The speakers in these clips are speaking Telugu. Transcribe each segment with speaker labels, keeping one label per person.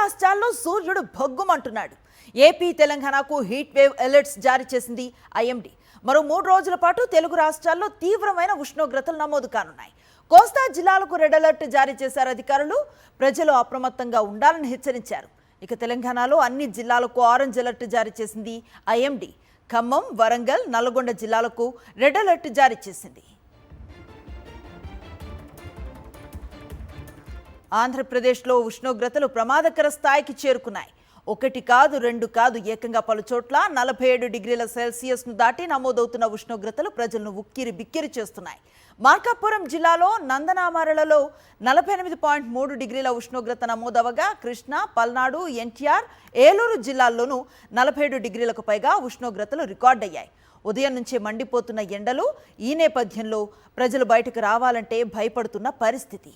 Speaker 1: రాష్ట్రాల్లో సూర్యుడు భగ్గుమంటున్నాడు. ఏపీ తెలంగాణకు హీట్ వేవ్ అలర్ట్స్ జారీ చేసింది ఐఎండీ. మరో 3 రోజుల పాటు తెలుగు రాష్ట్రాల్లో తీవ్రమైన ఉష్ణోగ్రతలు నమోదు కానున్నాయి. కోస్తా జిల్లాలకు రెడ్ అలర్ట్ జారీ చేశారు అధికారులు. ప్రజలు అప్రమత్తంగా ఉండాలని హెచ్చరించారు. ఇక తెలంగాణలో అన్ని జిల్లాలకు ఆరెంజ్ అలర్ట్ జారీ చేసింది ఐఎండీ. ఖమ్మం, వరంగల్, నల్గొండ జిల్లాలకు రెడ్ అలర్ట్ జారీ చేసింది. ఆంధ్రప్రదేశ్లో ఉష్ణోగ్రతలు ప్రమాదకర స్థాయికి చేరుకున్నాయి. 1 కాదు 2 కాదు ఏకంగా పలు చోట్ల 47 డిగ్రీల సెల్సియస్ను దాటి నమోదవుతున్న ఉష్ణోగ్రతలు ప్రజలను ఉక్కిరి బిక్కిరి చేస్తున్నాయి. మార్కాపురం జిల్లాలో నందనామారలలో 48.3 డిగ్రీల ఉష్ణోగ్రత నమోదవగా కృష్ణా, పల్నాడు, ఎన్టీఆర్, ఏలూరు జిల్లాల్లోనూ 47 డిగ్రీలకు పైగా ఉష్ణోగ్రతలు రికార్డయ్యాయి. ఉదయం నుంచే మండిపోతున్న ఎండలు. ఈ నేపథ్యంలో ప్రజలు బయటకు రావాలంటే భయపడుతున్న పరిస్థితి.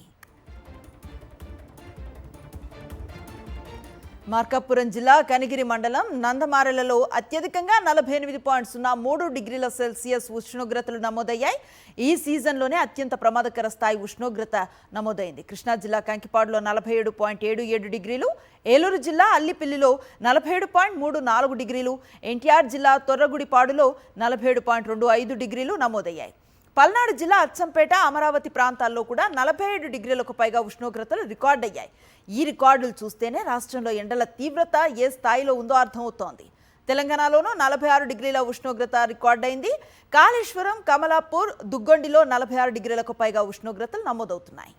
Speaker 1: మార్కాపురం జిల్లా కనిగిరి మండలం నందమారెలలో అత్యధికంగా 48.03 డిగ్రీల సెల్సియస్ ఉష్ణోగ్రతలు నమోదయ్యాయి. ఈ సీజన్లోనే అత్యంత ప్రమాదకర స్థాయి ఉష్ణోగ్రత నమోదైంది. కృష్ణా జిల్లా కంకిపాడులో 47.77 డిగ్రీలు, ఏలూరు జిల్లా అల్లిపిల్లిలో 47.34 డిగ్రీలు, ఎన్టీఆర్ జిల్లా తొర్రగుడిపాడులో 47.25 డిగ్రీలు నమోదయ్యాయి. పల్నాడు జిల్లా అచ్చంపేట, అమరావతి ప్రాంతాల్లో కూడా 47 డిగ్రీలకు పైగా ఉష్ణోగ్రతలు రికార్డయ్యాయి. ఈ రికార్డులు చూస్తేనే రాష్ట్రంలో ఎండల తీవ్రత ఏ స్థాయిలో ఉందో అర్థమవుతోంది. తెలంగాణలోనూ 46 డిగ్రీల ఉష్ణోగ్రత రికార్డైంది. కాళేశ్వరం, కమలాపూర్, దుగ్గొండిలో 46 డిగ్రీలకు పైగా ఉష్ణోగ్రతలు నమోదవుతున్నాయి.